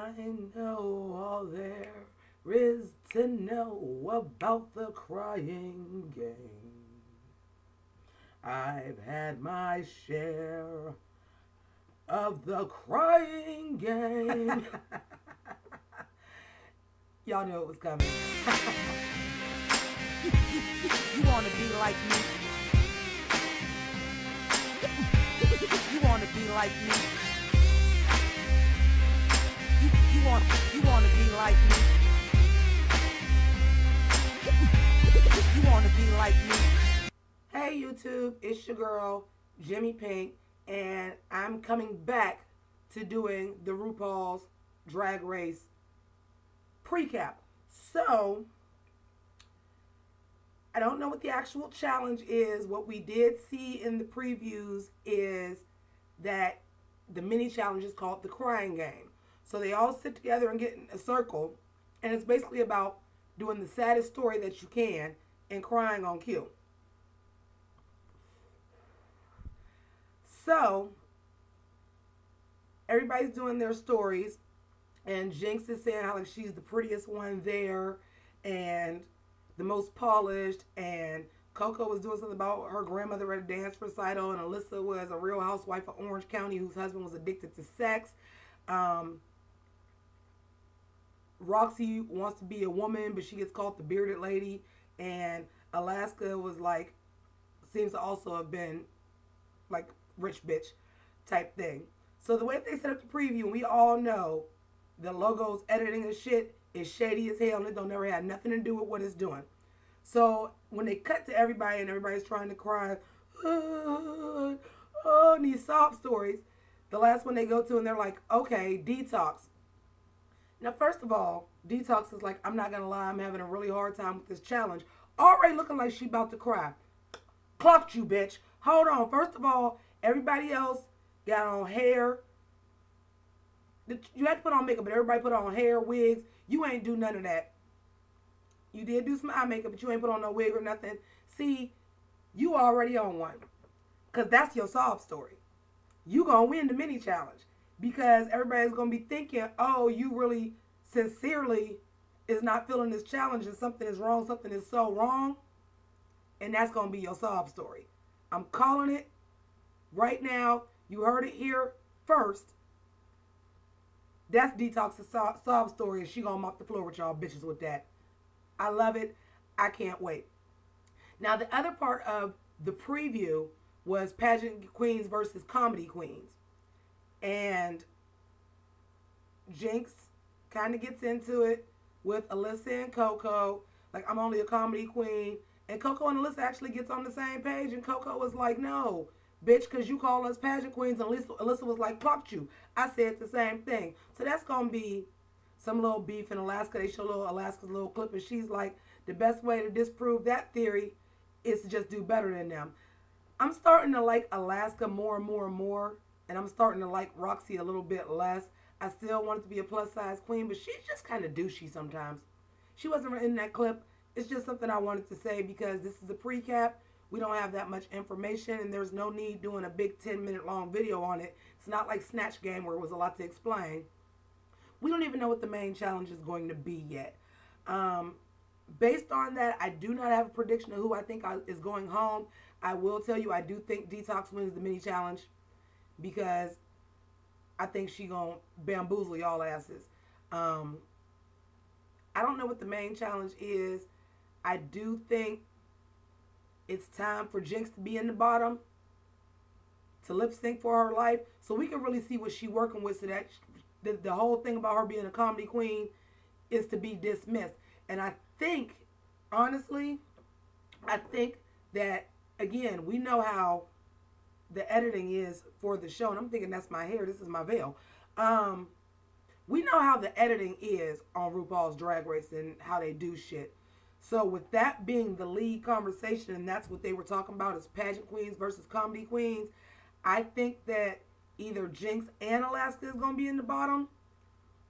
I know all there is to know about the crying game. I've had my share of the crying game. Y'all knew it was coming. You wanna be like me? You wanna be like me? You wanna be like me? You wanna be like me? Hey YouTube, it's your girl, Jimmy Pink, and I'm coming back to doing the RuPaul's Drag Race PreCap. So, I don't know what the actual challenge is. What we did see in the previews is that the mini challenge is called the crying game. So they all sit together and get in a circle, and it's basically about doing the saddest story that you can and crying on cue. So everybody's doing their stories, and Jinx is saying how like she's the prettiest one there and the most polished, and Coco was doing something about her grandmother at a dance recital, and Alyssa was a real housewife of Orange County whose husband was addicted to sex. Roxy wants to be a woman, but she gets called the bearded lady, and Alaska was like, seems to also have been like rich bitch type thing. So the way they set up the preview, we all know the logo's editing and shit is shady as hell, and it don't never have nothing to do with what it's doing. So when they cut to everybody and everybody's trying to cry, and these sob stories, the last one they go to and they're like, okay, detox. Now, first of all, detox is like, I'm not gonna lie, I'm having a really hard time with this challenge. Already looking like she about to cry. Clocked you, bitch. Hold on. First of all, everybody else got on hair. You had to put on makeup, but everybody put on hair, wigs. You ain't do none of that. You did do some eye makeup, but you ain't put on no wig or nothing. See, you already on one. Because that's your sob story. You gonna win the mini challenge. Because everybody's gonna be thinking, oh, you really sincerely is not feeling this challenge and something is wrong, something is so wrong. And that's gonna be your sob story. I'm calling it right now. You heard it here first. That's Detox's sob story, and she gonna mop the floor with y'all bitches with that. I love it. I can't wait. Now, the other part of the preview was pageant queens versus comedy queens. And Jinx kind of gets into it with Alyssa and Coco. Like, I'm only a comedy queen. And Coco and Alyssa actually gets on the same page. And Coco was like, no, bitch, because you call us pageant queens. And Alyssa was like, clocked you. I said the same thing. So that's going to be some little beef in Alaska. They show Alaska's little clip. And she's like, the best way to disprove that theory is to just do better than them. I'm starting to like Alaska more and more and more. And I'm starting to like Roxy a little bit less. I still want it to be a plus size queen, but she's just kind of douchey sometimes. She wasn't in that clip. It's just something I wanted to say because this is a pre-cap. We don't have that much information, and there's no need doing a big 10-minute long video on it. It's not like Snatch Game where it was a lot to explain. We don't even know what the main challenge is going to be yet. Based on that, I do not have a prediction of who I think is going home. I will tell you, I do think Detox wins the mini challenge because I think she gonna bamboozle y'all asses. I don't know what the main challenge is. I do think it's time for Jinx to be in the bottom, to lip sync for her life, so we can really see what she's working with. So that the whole thing about her being a comedy queen is to be dismissed. And I think, honestly, that again, we know how the editing is for the show, and I'm thinking that's my hair. This is my veil. We know how the editing is on RuPaul's Drag Race and how they do shit. So with that being the lead conversation, and that's what they were talking about is pageant queens versus comedy queens, I think that either Jinx and Alaska is going to be in the bottom,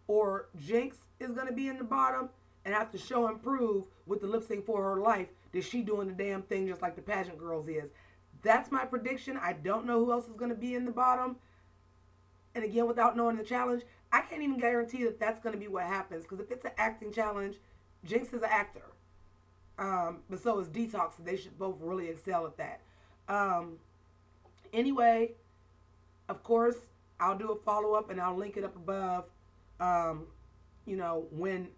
or Jinx is going to be in the bottom and have to show and prove with the lip sync for her life that she doing the damn thing just like the pageant girls is. That's my prediction. I don't know who else is going to be in the bottom. And again, without knowing the challenge, I can't even guarantee that that's going to be what happens, because if it's an acting challenge, Jinx is an actor. But so is Detox. They should both really excel at that. Anyway, of course, I'll do a follow-up and I'll link it up above, when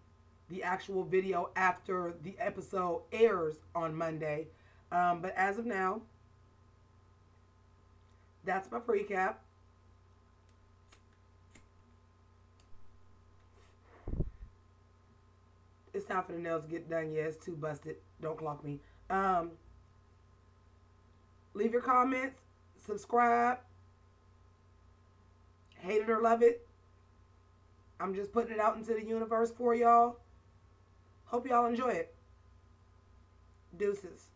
the actual video after the episode airs on Monday. But as of now, that's my pre-cap. It's time for the nails to get done. Yeah, it's too busted. Don't clock me. Leave your comments. Subscribe. Hate it or love it. I'm just putting it out into the universe for y'all. Hope y'all enjoy it. Deuces.